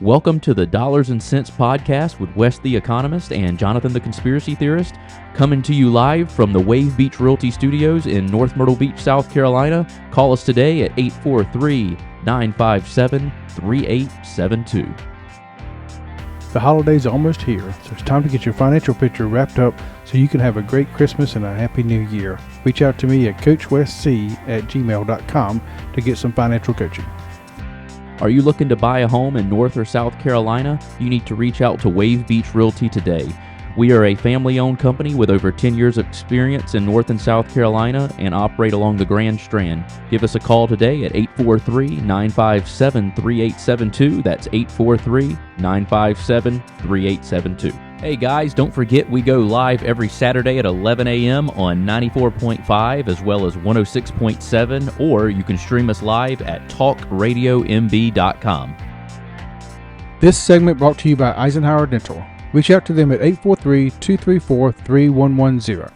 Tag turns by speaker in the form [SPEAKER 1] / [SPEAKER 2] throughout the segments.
[SPEAKER 1] Welcome to the Dollars and Cents Podcast with Wes the Economist and Jonathan the Conspiracy Theorist, coming to you live from the Wave Beach Realty Studios in North Myrtle Beach, South Carolina. Call us today at 843-957-3872.
[SPEAKER 2] The holidays are almost here, so it's time to get your financial picture wrapped up so you can have a great Christmas and a happy new year. Reach out to me at coachwestc@gmail.com to get some financial coaching.
[SPEAKER 1] Are you looking to buy a home in North or South Carolina? You need to reach out to Wave Beach Realty today. We are a family-owned company with over 10 years of experience in North and South Carolina and operate along the Grand Strand. Give us a call today at 843-957-3872. That's 843-957-3872. Hey guys, don't forget we go live every Saturday at 11 a.m. on 94.5 as well as 106.7, or you can stream us live at talkradiomb.com.
[SPEAKER 2] This segment brought to you by Eisenhower Dental. Reach out to them at 843-234-3110.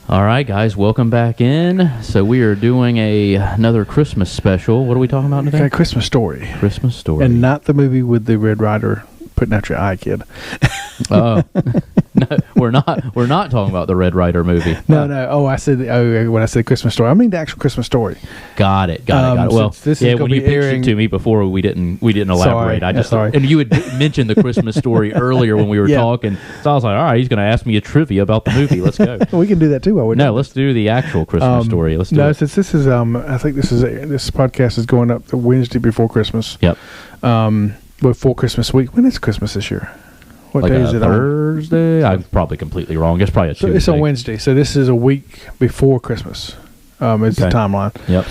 [SPEAKER 1] All right, guys, welcome back in. So we are doing another Christmas special. What are we talking about today?
[SPEAKER 2] Okay, Christmas Story.
[SPEAKER 1] Christmas Story.
[SPEAKER 2] And not the movie with the Red Rider putting out your eye, kid.
[SPEAKER 1] No, we're not talking about the Red Rider movie.
[SPEAKER 2] No. Oh, when I said Christmas Story, I mean the actual Christmas story.
[SPEAKER 1] Got it. Well,
[SPEAKER 2] this
[SPEAKER 1] yeah,
[SPEAKER 2] is
[SPEAKER 1] when you pitched it to me before, we didn't elaborate.
[SPEAKER 2] Sorry.
[SPEAKER 1] And you had mentioned the Christmas Story earlier when we were talking, so I was like, all right, he's going to ask me a trivia about the movie. Let's go.
[SPEAKER 2] We can do that too.
[SPEAKER 1] Let's do the actual Christmas story. Let's do it.
[SPEAKER 2] Since this is, I think this podcast is going up the Wednesday before Christmas.
[SPEAKER 1] Yep.
[SPEAKER 2] Before Christmas week. When is Christmas this year? What
[SPEAKER 1] like
[SPEAKER 2] day is it?
[SPEAKER 1] Thursday? I'm probably completely wrong. It's probably a Tuesday.
[SPEAKER 2] It's on Wednesday, so this is a week before Christmas. It's the timeline.
[SPEAKER 1] Yep.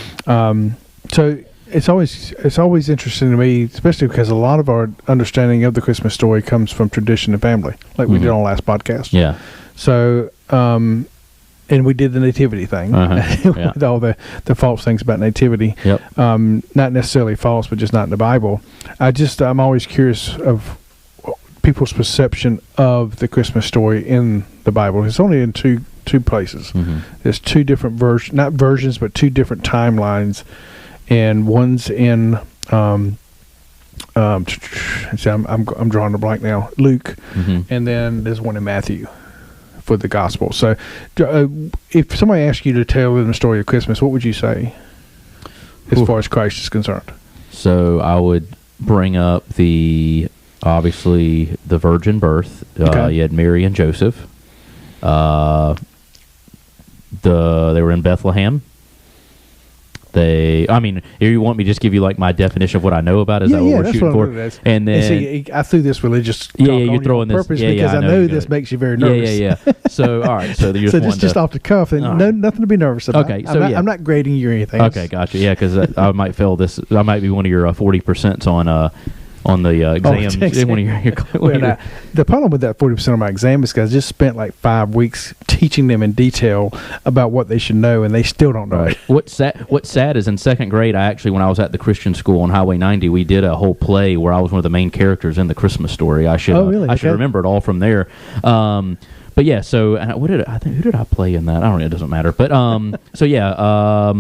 [SPEAKER 2] So it's always interesting to me, especially because a lot of our understanding of the Christmas story comes from tradition and family, like we did on the last podcast.
[SPEAKER 1] Yeah.
[SPEAKER 2] So, and we did the nativity thing with all the false things about nativity.
[SPEAKER 1] Yep.
[SPEAKER 2] Not necessarily false, but just not in the Bible. I'm always curious of people's perception of the Christmas story in the Bible. It's only in two places. Mm-hmm. There's two different not versions, but two different timelines, and one's in I'm drawing a blank now. Luke, and then there's one in Matthew for the gospel. So, if somebody asked you to tell them the story of Christmas, what would you say as far as Christ is concerned?
[SPEAKER 1] So I would bring up obviously the virgin birth. You had Mary and Joseph. They were in Bethlehem. You want me to just give you like my definition of what I know about? Is that what we're shooting for? And then
[SPEAKER 2] I threw this religious talk
[SPEAKER 1] you're throwing
[SPEAKER 2] on purpose because I know this makes you very nervous.
[SPEAKER 1] Yeah. So all right, so you're
[SPEAKER 2] just off the cuff, and nothing to be nervous about.
[SPEAKER 1] Okay, so
[SPEAKER 2] I'm not grading you or anything.
[SPEAKER 1] Okay, gotcha. Yeah, because I might fail this. I might be one of your 40% on the exams.
[SPEAKER 2] The problem with that 40% of my exam is because I just spent like 5 weeks teaching them in detail about what they should know, and they still don't know.
[SPEAKER 1] Right. What's sad is in second grade, when I was at the Christian school on Highway 90, we did a whole play where I was one of the main characters in the Christmas story. I should remember it all from there. But yeah, so who did I play in that? I don't know. It doesn't matter. But so yeah.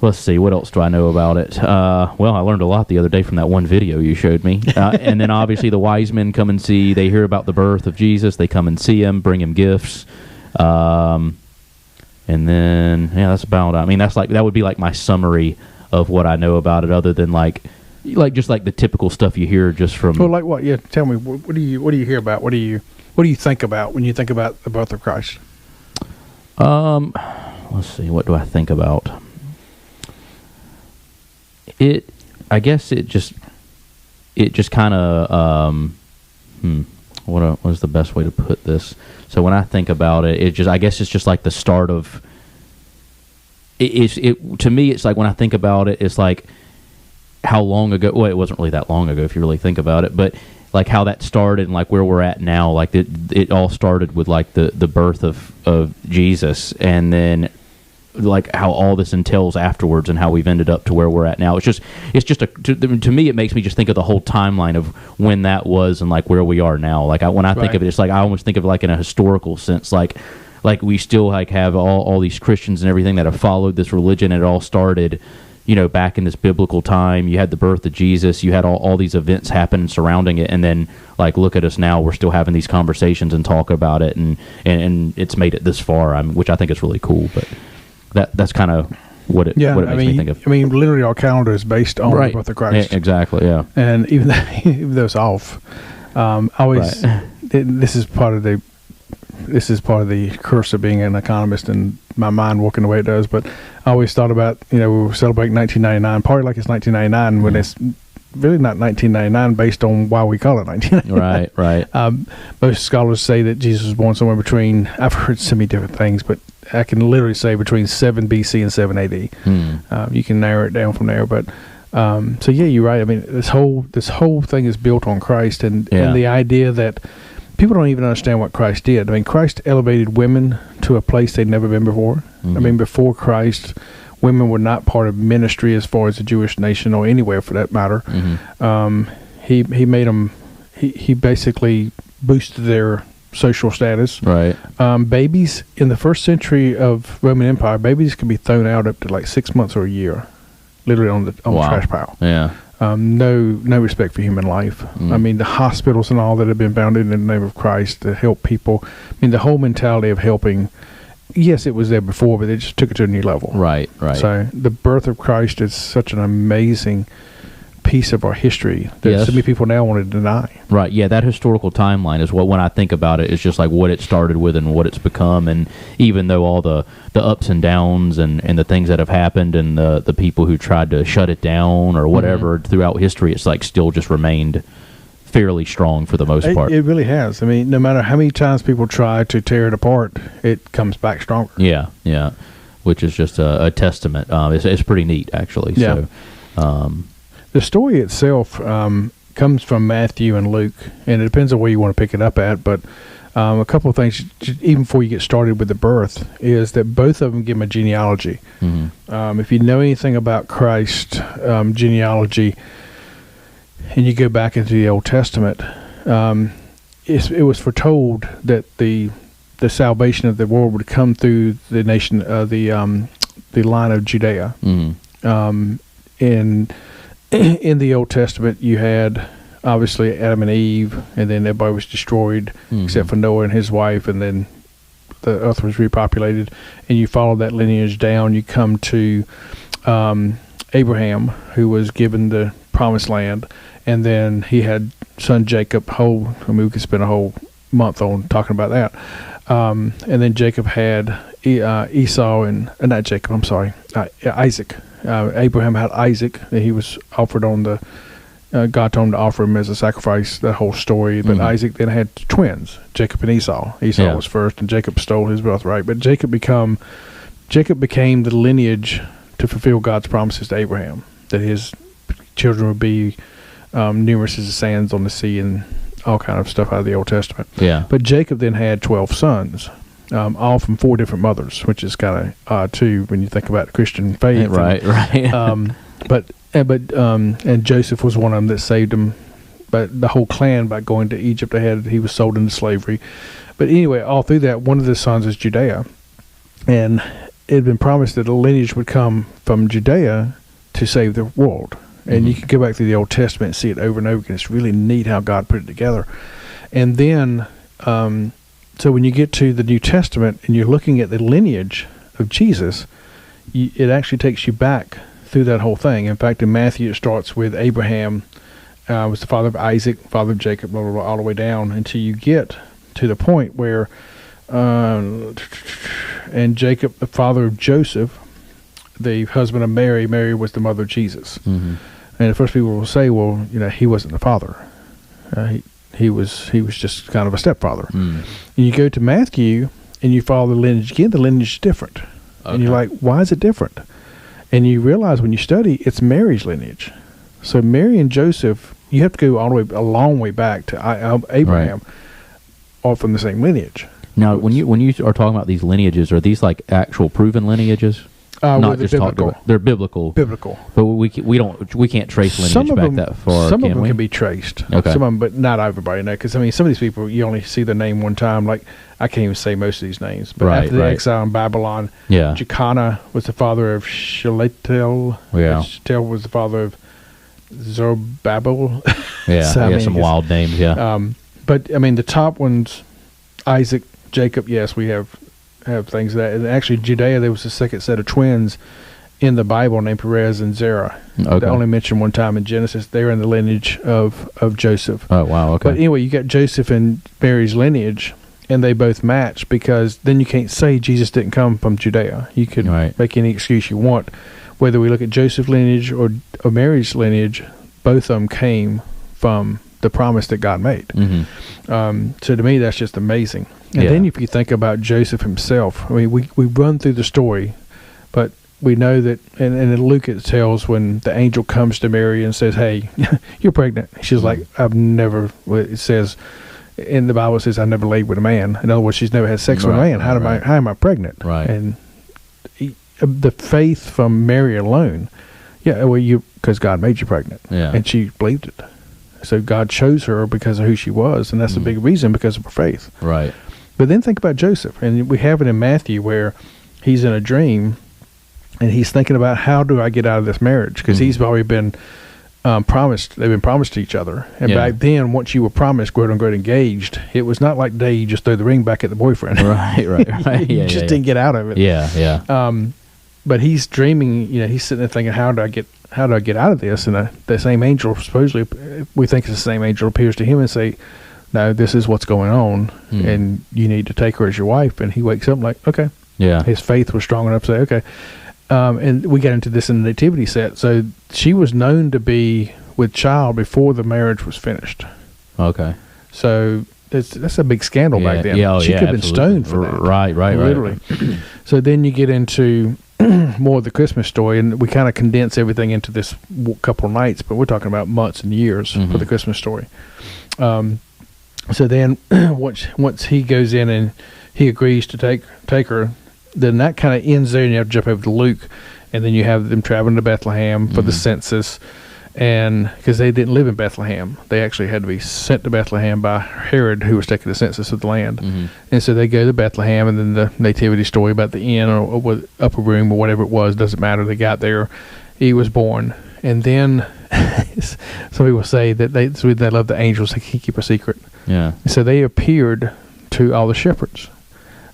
[SPEAKER 1] Let's see, what else do I know about it? I learned a lot the other day from that one video you showed me. And then obviously the wise men come and they hear about the birth of Jesus. They come and see him, bring him gifts. And then, that's about, that would be like my summary of what I know about it, other than like just like the typical stuff you hear just from.
[SPEAKER 2] Well, like what? Yeah, tell me, what do you hear about? What do you think about when you think about the birth of Christ?
[SPEAKER 1] Let's see, what do I think about? I guess it just kind of what is the best way to put this? So when I think about it, I guess it's just like the start of it. To me, it's like when I think about it, it's like how long ago. Well, it wasn't really that long ago if you really think about it, but like how that started and like where we're at now. Like it all started with like the birth of Jesus, and then like how all this entails afterwards and how we've ended up to where we're at now. It's just to me, it makes me just think of the whole timeline of when that was and like where we are now. Like when I think of it, it's like I almost think of it like in a historical sense, like we still like have all these Christians and everything that have followed this religion, and it all started, back in this biblical time, you had the birth of Jesus, you had all these events happen surrounding it, and then like look at us now, we're still having these conversations and talk about it, and it's made it this far, which I think is really cool. But that's kind of what it makes me think of.
[SPEAKER 2] I mean, literally our calendar is based on the birth of Christ.
[SPEAKER 1] Exactly, yeah.
[SPEAKER 2] And even though it's off, this is part of the curse of being an economist and my mind working the way it does. But I always thought about, we were celebrating 1999, partly like it's 1999 when it's really not 1999 based on why we call it 1999.
[SPEAKER 1] Right.
[SPEAKER 2] Most scholars say that Jesus was born somewhere between, I've heard so many different things, but I can literally say between 7 BC and 7 AD. You can narrow it down from there, but so yeah, you're right. I mean, this whole thing is built on Christ and the idea that people don't even understand what Christ did. I mean, Christ elevated women to a place they'd never been before. I mean, before Christ, women were not part of ministry as far as the Jewish nation or anywhere for that matter. He made them. He basically boosted their social status.
[SPEAKER 1] Right.
[SPEAKER 2] Babies in the first century of Roman Empire, babies could be thrown out up to like 6 months or a year, literally on the trash pile.
[SPEAKER 1] Yeah.
[SPEAKER 2] No respect for human life. I mean, the hospitals and all that have been founded in the name of Christ to help people. I mean, the whole mentality of helping, yes, it was there before, but they just took it to a new level.
[SPEAKER 1] Right.
[SPEAKER 2] So the birth of Christ is such an amazing piece of our history that so many people now want to deny.
[SPEAKER 1] Right, yeah, that historical timeline is what, when I think about it, it's just like what it started with and what it's become, and even though all the ups and downs and the things that have happened and the people who tried to shut it down or whatever throughout history, it's like still just remained fairly strong for the most part.
[SPEAKER 2] It really has. I mean, no matter how many times people try to tear it apart, it comes back stronger.
[SPEAKER 1] Yeah, which is just a testament. It's pretty neat, actually.
[SPEAKER 2] Yeah.
[SPEAKER 1] So,
[SPEAKER 2] the story itself comes from Matthew and Luke, and it depends on where you want to pick it up at, but a couple of things, even before you get started with the birth, is that both of them give them a genealogy. If you know anything about Christ's genealogy, and you go back into the Old Testament, it was foretold that the salvation of the world would come through the nation, the line of Judea. In the Old Testament, you had obviously Adam and Eve, and then everybody was destroyed except for Noah and his wife, and then the earth was repopulated. And you follow that lineage down, you come to Abraham, who was given the promised land, and then he had son Jacob. We could spend a whole month on talking about that. And then Jacob had Esau and not Jacob. I'm sorry, Isaac. Abraham had Isaac that he was offered on the God told him to offer him as a sacrifice, that whole story. But Isaac then had twins, Jacob and Esau. Esau was first, and Jacob stole his birthright. But Jacob became the lineage to fulfill God's promises to Abraham, that his children would be numerous as the sands on the sea and all kind of stuff out of the Old Testament.
[SPEAKER 1] Yeah.
[SPEAKER 2] But Jacob then had 12 sons. All from 4 different mothers, which is kind of odd too when you think about the Christian faith.
[SPEAKER 1] Right.
[SPEAKER 2] And Joseph was one of them that saved him. But the whole clan, by going to Egypt, he was sold into slavery. But anyway, all through that, one of the sons is Judea, and it had been promised that a lineage would come from Judea to save the world. And you can go back through the Old Testament and see it over and over again. It's really neat how God put it together. And then so when you get to the New Testament and you're looking at the lineage of Jesus, it actually takes you back through that whole thing. In fact, in Matthew, it starts with Abraham was the father of Isaac, father of Jacob, blah, blah, blah, all the way down until you get to the point where, and Jacob, the father of Joseph, the husband of Mary, Mary was the mother of Jesus. And at first people will say, well, he wasn't the father. He was just kind of a stepfather. And you go to Matthew and you follow the lineage again, the lineage is different. Okay. And you're like, why is it different? And you realize when you study, it's Mary's lineage. So Mary and Joseph, you have to go a long way back to Abraham, all from the same lineage.
[SPEAKER 1] Now, when you are talking about these lineages, are these like actual proven lineages? Not just talked about. They're biblical.
[SPEAKER 2] Biblical.
[SPEAKER 1] But we can't trace lineage back that far.
[SPEAKER 2] Some of them can be traced.
[SPEAKER 1] Okay.
[SPEAKER 2] Some of them, but not everybody. No, because I mean, some of these people you only see their name one time. Like I can't even say most of these names. But after the exile in Babylon, Jeconiah was the father of Shealtiel.
[SPEAKER 1] Yeah.
[SPEAKER 2] Shealtiel was the father of Zerubbabel.
[SPEAKER 1] Yeah.
[SPEAKER 2] So,
[SPEAKER 1] some wild names. Yeah.
[SPEAKER 2] But I mean, the top ones, Isaac, Jacob. Yes, we have things that, and actually Judea, there was a second set of twins in the Bible named Perez and Zerah. Okay. They only mentioned one time in Genesis. They're in the lineage of Joseph.
[SPEAKER 1] Oh wow, okay.
[SPEAKER 2] But anyway, you got Joseph and Mary's lineage, and they both match, because then you can't say Jesus didn't come from Judea. You could make any excuse you want. Whether we look at Joseph's lineage or Mary's lineage, both of them came from the promise that God made. Mm-hmm. So to me, that's just amazing. And then if you think about Joseph himself, I mean, we run through the story, but we know that, and in Luke it tells when the angel comes to Mary and says, hey, you're pregnant. She's like, I've never, it says, in the Bible it says, I never laid with a man. In other words, she's never had sex with a man. How am I pregnant?
[SPEAKER 1] Right.
[SPEAKER 2] And the faith from Mary alone, because God made you pregnant.
[SPEAKER 1] Yeah.
[SPEAKER 2] And she believed it. So God chose her because of who she was, and that's a big reason, because of her faith.
[SPEAKER 1] Right.
[SPEAKER 2] But then think about Joseph, and we have it in Matthew where he's in a dream, and he's thinking about, how do I get out of this marriage? Because he's already been promised. They've been promised to each other. And back then, once you were promised, quote unquote, engaged, it was not like today you just throw the ring back at the boyfriend.
[SPEAKER 1] Right.
[SPEAKER 2] You just didn't get out of it.
[SPEAKER 1] Yeah.
[SPEAKER 2] But he's dreaming. He's sitting there thinking, how do I get out of this? And the same angel, supposedly, we think it's the same angel, appears to him and say, no, this is what's going on, and you need to take her as your wife. And he wakes up like, okay.
[SPEAKER 1] Yeah.
[SPEAKER 2] His faith was strong enough to say, okay. And we get into this in the nativity set. So she was known to be with child before the marriage was finished.
[SPEAKER 1] Okay.
[SPEAKER 2] So that's a big scandal back then.
[SPEAKER 1] Yeah,
[SPEAKER 2] she could have been stoned for that.
[SPEAKER 1] Right.
[SPEAKER 2] Literally. So then you get into more of the Christmas story, and we kind of condense everything into this couple nights, but we're talking about months and years for the Christmas story. So then once he goes in and he agrees to take her, then that kind of ends there, and you have to jump over to Luke, and then you have them traveling to Bethlehem for the census, and because they didn't live in Bethlehem, they actually had to be sent to Bethlehem by Herod, who was taking the census of the land. And so they go to Bethlehem, and then the nativity story about the inn or upper room or whatever it was, doesn't matter. They got there, he was born, and then some people say that they love the angels, they can't keep a secret.
[SPEAKER 1] Yeah.
[SPEAKER 2] So they appeared to all the shepherds.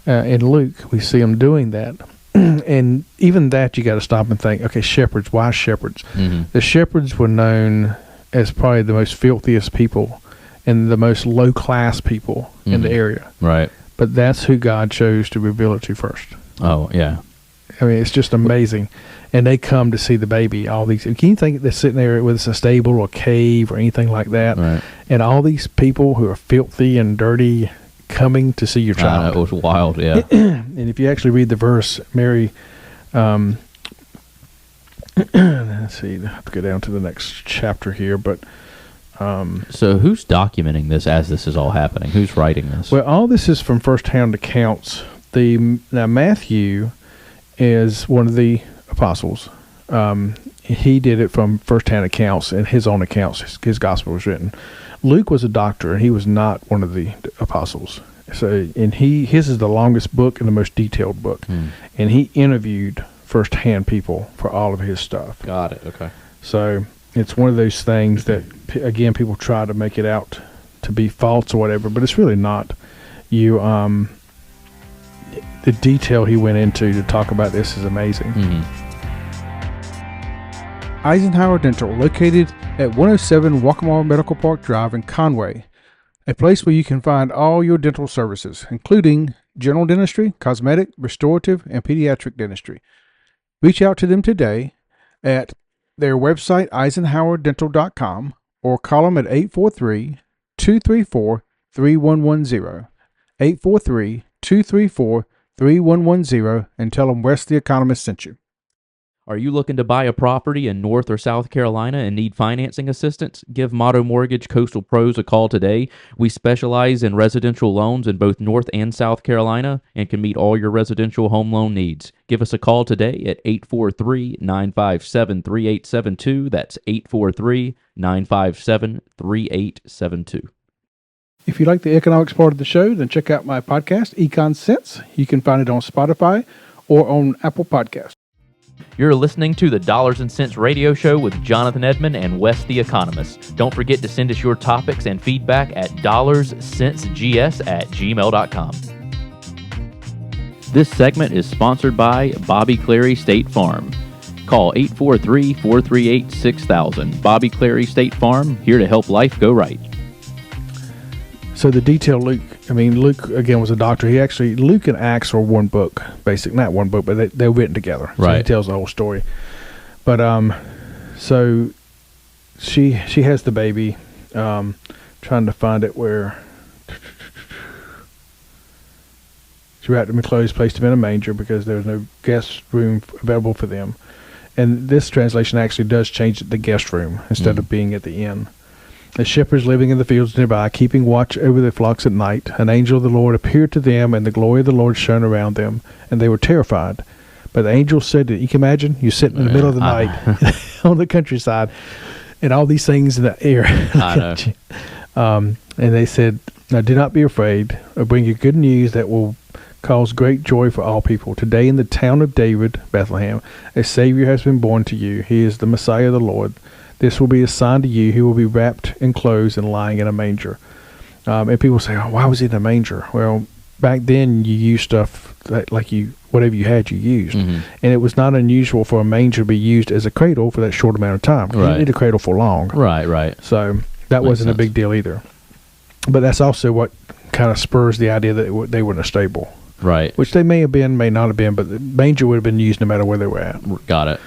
[SPEAKER 2] In Luke, we see them doing that. And even that, you got to stop and think, okay, shepherds, why shepherds? The shepherds were known as probably the most filthiest people and the most low-class people in the area.
[SPEAKER 1] Right.
[SPEAKER 2] But that's who God chose to reveal it to first.
[SPEAKER 1] Oh, yeah.
[SPEAKER 2] I mean, it's just amazing. And they come to see the baby. All these, can you think they're sitting there with a stable or a cave or anything like that?
[SPEAKER 1] Right.
[SPEAKER 2] And all these people who are filthy and dirty coming to see your child.
[SPEAKER 1] It was wild, yeah.
[SPEAKER 2] And if you actually read the verse, Mary, let's see, I have to go down to the next chapter here, but
[SPEAKER 1] so who's documenting this as this is all happening? Who's writing this?
[SPEAKER 2] Well, all this is from first-hand accounts. Now Matthew is one of the apostles. He did it from first-hand accounts and his own accounts. His gospel was written. Luke was a doctor, and he was not one of the apostles. So, and his is the longest book and the most detailed book. And he interviewed first-hand people for all of his stuff.
[SPEAKER 1] Got it. Okay.
[SPEAKER 2] So it's one of those things that, again, people try to make it out to be false or whatever, but it's really not. The detail he went into to talk about this is amazing. Eisenhower Dental, located at 107 Waccamaw Medical Park Drive in Conway, a place where you can find all your dental services, including general dentistry, cosmetic, restorative, and pediatric dentistry. Reach out to them today at their website, eisenhowerdental.com, or call them at 843-234-3110, 843-234-3110, and tell them Wes the Economist sent you.
[SPEAKER 1] Are you looking to buy a property in North or South Carolina and need financing assistance? Give Motto Mortgage Coastal Pros a call today. We specialize in residential loans in both North and South Carolina and can meet all your residential home loan needs. Give us a call today at 843-957-3872. That's 843-957-3872.
[SPEAKER 2] If you like the economics part of the show, then check out my podcast, Econ Sense. You can find it on Spotify or on Apple Podcasts.
[SPEAKER 1] You're listening to the Dollars and Cents Radio Show with Jonathan Edmond and Wes the Economist. Don't forget to send us your topics and feedback at dollarscentsgs@gmail.com. This segment is sponsored by Bobby Clary State Farm. Call 843-438-6000. Bobby Clary State Farm, here to help life go right.
[SPEAKER 2] So the detail Luke, again, was a doctor. Luke and Acts are one book, not one book, but they're written together. So
[SPEAKER 1] right.
[SPEAKER 2] He tells the whole story. But so she has the baby, trying to find it where she wrapped him in clothes, placed him in a manger because there was no guest room available for them. And this translation actually does change it to guest room instead of being at the inn. The shepherds living in the fields nearby, keeping watch over their flocks at night, an angel of the Lord appeared to them, and the glory of the Lord shone around them, and they were terrified. But the angel said, you can imagine, you're sitting in the middle of the night on the countryside, and all these things in the air.
[SPEAKER 1] I know.
[SPEAKER 2] And they said, now do not be afraid. I bring you good news that will cause great joy for all people. Today in the town of David, Bethlehem, a Savior has been born to you. He is the Messiah, the Lord. This will be a sign to you. He will be wrapped in clothes and lying in a manger. And people say, oh, why was he in a manger? Well, back then you used stuff that, whatever you had, you used. Mm-hmm. And it was not unusual for a manger to be used as a cradle for that short amount of time. Right. You didn't need a cradle for long.
[SPEAKER 1] Right.
[SPEAKER 2] So that wasn't a big deal either. But that's also what kind of spurs the idea that they were in a stable.
[SPEAKER 1] Right.
[SPEAKER 2] Which they may have been, may not have been, but the manger would have been used no matter where they were at.
[SPEAKER 1] Got it.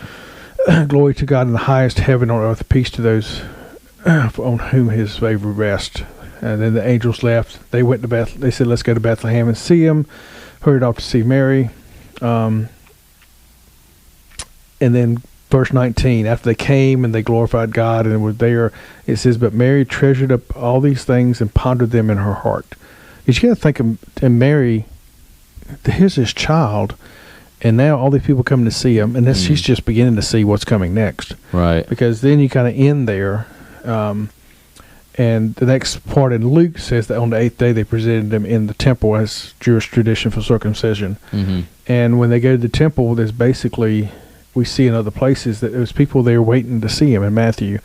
[SPEAKER 2] Glory to God in the highest, heaven on earth, peace to those on whom his favor rests. And then the angels left. They went to They said, let's go to Bethlehem and see him. Hurried off to see Mary. And then verse 19, after they came and they glorified God and were there, it says, but Mary treasured up all these things and pondered them in her heart. You got to think of Mary, here's this child, and now all these people coming to see him, and she's just beginning to see what's coming next.
[SPEAKER 1] Right.
[SPEAKER 2] Because then you kind of end there, and the next part in Luke says that on the 8th day they presented him in the temple as Jewish tradition for circumcision. Mm-hmm. And when they go to the temple, there's basically, we see in other places that there's people there waiting to see him in Matthew.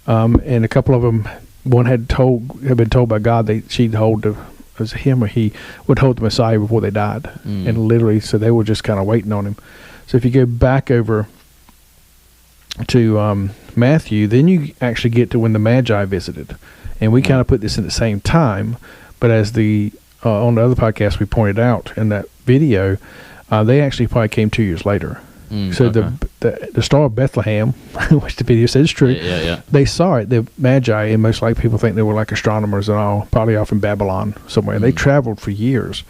[SPEAKER 2] And a couple of them, one had been told by God she'd hold the, as him or he would hold the Messiah before they died. And literally, so they were just kind of waiting on him. So if you go back over to Matthew, then you actually get to when the Magi visited. And we kind of put this in the same time, but as on the other podcast we pointed out in that video, they actually probably came 2 years later. So the Star of Bethlehem, which the video says is true, they saw it, the Magi, and most likely people think they were like astronomers and all, probably off in Babylon somewhere. They traveled for years.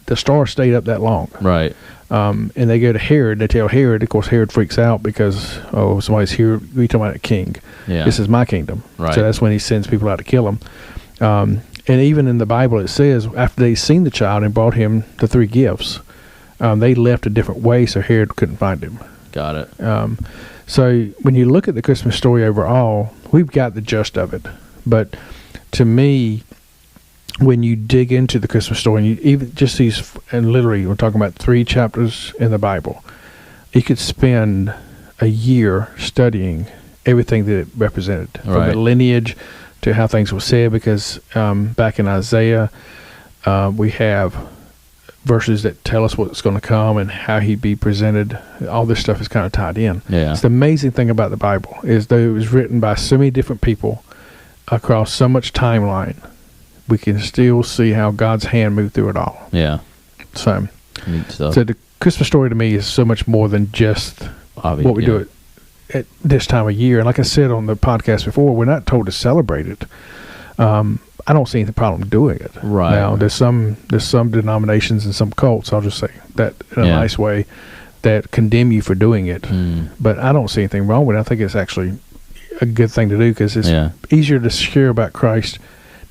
[SPEAKER 2] The star stayed up that long.
[SPEAKER 1] Right.
[SPEAKER 2] And they go to Herod. They tell Herod. Of course, Herod freaks out because, somebody's here. We talking about a king.
[SPEAKER 1] Yeah.
[SPEAKER 2] This is my kingdom.
[SPEAKER 1] Right.
[SPEAKER 2] So that's when he sends people out to kill him. And even in the Bible, it says after they seen the child and brought him the 3 gifts, they left a different way so Herod couldn't find him.
[SPEAKER 1] Got it.
[SPEAKER 2] So when you look at the Christmas story overall, we've got the gist of it. But to me, when you dig into the Christmas story, and you even just these, and literally we're talking about 3 chapters in the Bible, you could spend a year studying everything that it represented, from the lineage to how things were said, because back in Isaiah, we have verses that tell us what's going to come and how he'd be presented. All this stuff is kind of tied in.
[SPEAKER 1] Yeah.
[SPEAKER 2] It's the amazing thing about the Bible is though it was written by so many different people across so much timeline, we can still see how God's hand moved through it all.
[SPEAKER 1] Yeah.
[SPEAKER 2] So,
[SPEAKER 1] neat stuff.
[SPEAKER 2] So the Christmas story to me is so much more than just what we do at this time of year. And like I said on the podcast before, we're not told to celebrate it. I don't see any problem doing it.
[SPEAKER 1] Right.
[SPEAKER 2] Now, there's some denominations and some cults, I'll just say that in a nice way, that condemn you for doing it. But I don't see anything wrong with it. I think it's actually a good thing to do because it's easier to share about Christ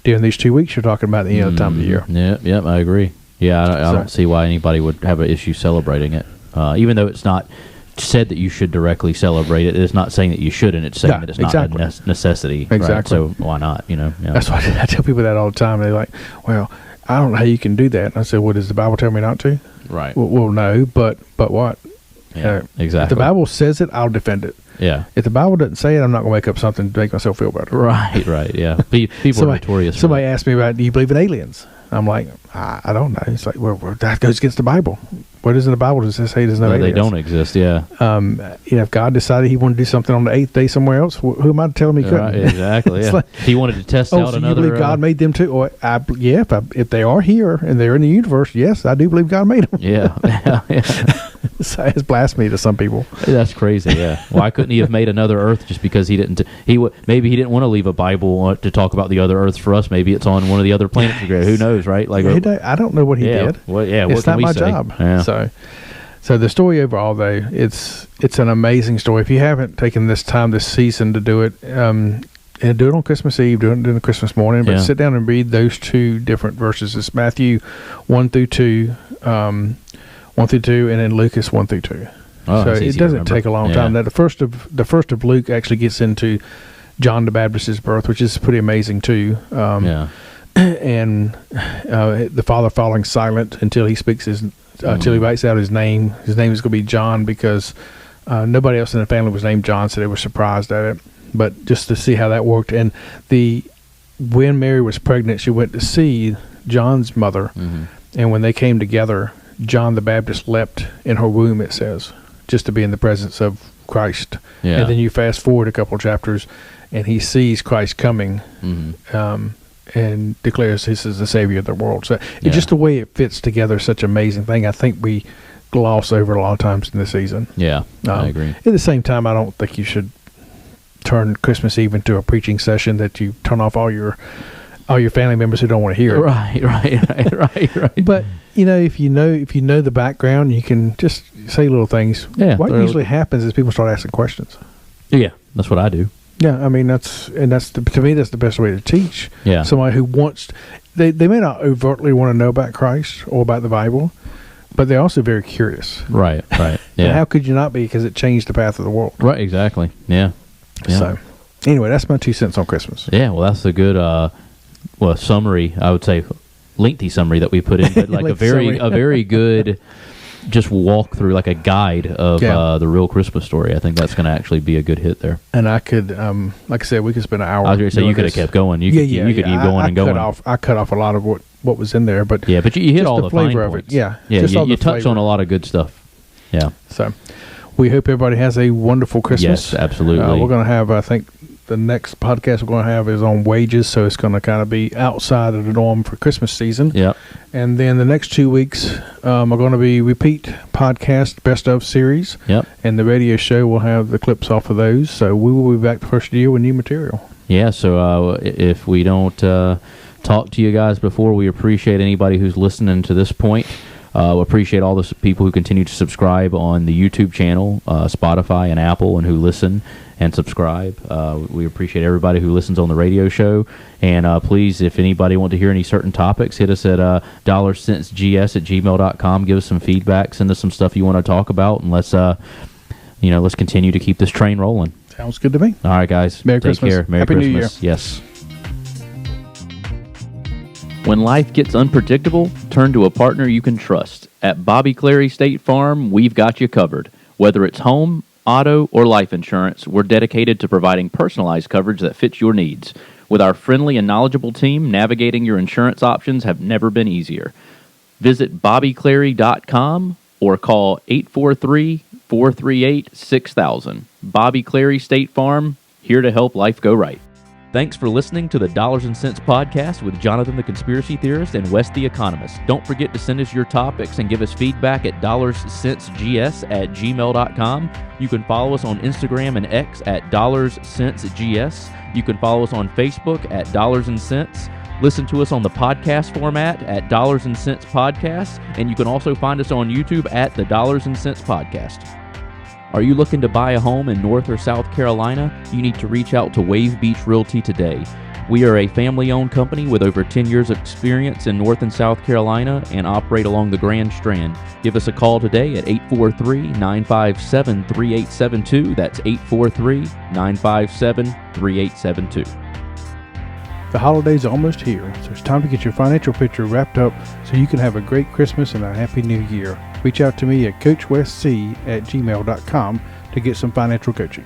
[SPEAKER 2] during these 2 weeks you're talking about the time of the year.
[SPEAKER 1] Yeah, I agree. Yeah, I don't see why anybody would have an issue celebrating it, even though it's not said that you should directly celebrate it. It's not saying that you shouldn't. It's saying that it's not a necessity.
[SPEAKER 2] Exactly.
[SPEAKER 1] Right? So why not? Yeah.
[SPEAKER 2] That's why I tell people that all the time. They're like, "Well, I don't know how you can do that." And I said, "Well, does the Bible tell me not to?"
[SPEAKER 1] Right.
[SPEAKER 2] Well, no, but what?
[SPEAKER 1] Yeah, exactly.
[SPEAKER 2] If the Bible says it, I'll defend it.
[SPEAKER 1] Yeah.
[SPEAKER 2] If the Bible doesn't say it, I'm not going to make up something to make myself feel better.
[SPEAKER 1] Right. Yeah. People are notorious.
[SPEAKER 2] Somebody asked me about, do you believe in aliens? I'm like, I don't know. It's like, well, that goes against the Bible. What is in the Bible? Does it say there's no aliens?
[SPEAKER 1] They don't exist, yeah.
[SPEAKER 2] If God decided he wanted to do something on the 8th day somewhere else, who am I to tell him he couldn't?
[SPEAKER 1] Right, exactly, yeah. If he wanted to test out another...
[SPEAKER 2] you believe God made them too? Or, if they are here and they're in the universe, yes, I do believe God made them.
[SPEAKER 1] Yeah.
[SPEAKER 2] So it's blasphemy to some people.
[SPEAKER 1] That's crazy, yeah. Why couldn't he have made another Earth just because he didn't... maybe he didn't want to leave a Bible to talk about the other Earths for us. Maybe it's on one of the other planets. Who knows, right? Like,
[SPEAKER 2] I don't know what he did.
[SPEAKER 1] It's
[SPEAKER 2] not my job.
[SPEAKER 1] Yeah.
[SPEAKER 2] So the story overall, though, it's an amazing story. If you haven't taken this time this season to do it, and do it on Christmas Eve, do it on Christmas morning, but sit down and read those 2 different verses. It's Matthew 1 through 2, and then Lucas 1 through 2. So it doesn't take a long time. Now, the first of Luke actually gets into John the Baptist's birth, which is pretty amazing too. And the father falling silent until he speaks until he writes out his name. His name is going to be John because nobody else in the family was named John, so they were surprised at it. But just to see how that worked, and when Mary was pregnant, she went to see John's mother, and when they came together, John the Baptist leapt in her womb. It says, just to be in the presence of Christ. And then you fast forward a couple of chapters, and he sees Christ coming. And declares this is the Savior of the world. So it's just the way it fits together, such an amazing thing. I think we gloss over a lot of times in this season.
[SPEAKER 1] Yeah, I agree.
[SPEAKER 2] At the same time, I don't think you should turn Christmas Eve into a preaching session that you turn off all your family members who don't want to hear it.
[SPEAKER 1] Right.
[SPEAKER 2] But if you know the background, you can just say little things.
[SPEAKER 1] Yeah.
[SPEAKER 2] What usually happens is people start asking questions.
[SPEAKER 1] Yeah, that's what I do.
[SPEAKER 2] Yeah, I mean to me that's the best way to teach.
[SPEAKER 1] Yeah.
[SPEAKER 2] Somebody who wants, they may not overtly want to know about Christ or about the Bible, but they're also very curious.
[SPEAKER 1] Right. Yeah.
[SPEAKER 2] And how could you not be? Because it changed the path of the world.
[SPEAKER 1] Right. Exactly. Yeah.
[SPEAKER 2] So, anyway, that's my 2 cents on Christmas.
[SPEAKER 1] Yeah. Well, that's a good summary. I would say lengthy summary that we put in, but like a very good. Just walk through like a guide of the real Christmas story. I think that's going to actually be a good hit there.
[SPEAKER 2] And I could, like I said, we could spend an hour.
[SPEAKER 1] I was going to say you could have kept going. You could keep going and going.
[SPEAKER 2] I cut off a lot of what was in there, but
[SPEAKER 1] but you hit all the
[SPEAKER 2] flavor
[SPEAKER 1] fine
[SPEAKER 2] of
[SPEAKER 1] points.
[SPEAKER 2] it. Yeah,
[SPEAKER 1] you touched on a lot of good stuff. Yeah.
[SPEAKER 2] So we hope everybody has a wonderful Christmas.
[SPEAKER 1] Yes, absolutely.
[SPEAKER 2] We're going to have, I think, the next podcast we're going to have is on wages, so it's going to kind of be outside of the norm for Christmas season.
[SPEAKER 1] Yeah.
[SPEAKER 2] And then the next 2 weeks are going to be repeat podcast best of series.
[SPEAKER 1] Yep.
[SPEAKER 2] And the radio show will have the clips off of those. So we will be back the first year with new material.
[SPEAKER 1] Yeah. So if we don't talk to you guys before, we appreciate anybody who's listening to this point. We appreciate all the people who continue to subscribe on the YouTube channel, Spotify and Apple, and who listen and subscribe. We appreciate everybody who listens on the radio show. And please, if anybody wants to hear any certain topics, hit us at $centsgs@gmail.com. Give us some feedback. Send us some stuff you want to talk about, and let's continue to keep this train rolling.
[SPEAKER 2] Sounds good to me.
[SPEAKER 1] All right, guys.
[SPEAKER 2] Merry
[SPEAKER 1] Take
[SPEAKER 2] Christmas.
[SPEAKER 1] care. Merry
[SPEAKER 2] Happy
[SPEAKER 1] Christmas.
[SPEAKER 2] New Year.
[SPEAKER 1] Yes. When life gets unpredictable, turn to a partner you can trust. At Bobby Clary State Farm, we've got you covered. Whether it's home, auto, or life insurance, we're dedicated to providing personalized coverage that fits your needs. With our friendly and knowledgeable team, navigating your insurance options have never been easier. Visit BobbyClary.com or call 843-438-6000. Bobby Clary State Farm, here to help life go right. Thanks for listening to the Dollars and Cents Podcast with Jonathan the Conspiracy Theorist and Wes the Economist. Don't forget to send us your topics and give us feedback at dollarscentsgs@gmail.com. You can follow us on Instagram and X at dollarscentsgs. You can follow us on Facebook at Dollars and Cents. Listen to us on the podcast format at Dollars and Cents Podcast, and you can also find us on YouTube at the Dollars and Cents Podcast. Are you looking to buy a home in North or South Carolina? You need to reach out to Wave Beach Realty today. We are a family-owned company with over 10 years of experience in North and South Carolina and operate along the Grand Strand. Give us a call today at 843-957-3872. That's 843-957-3872.
[SPEAKER 2] The holidays are almost here, so it's time to get your financial picture wrapped up so you can have a great Christmas and a happy new year. Reach out to me at coachwestc@gmail.com to get some financial coaching.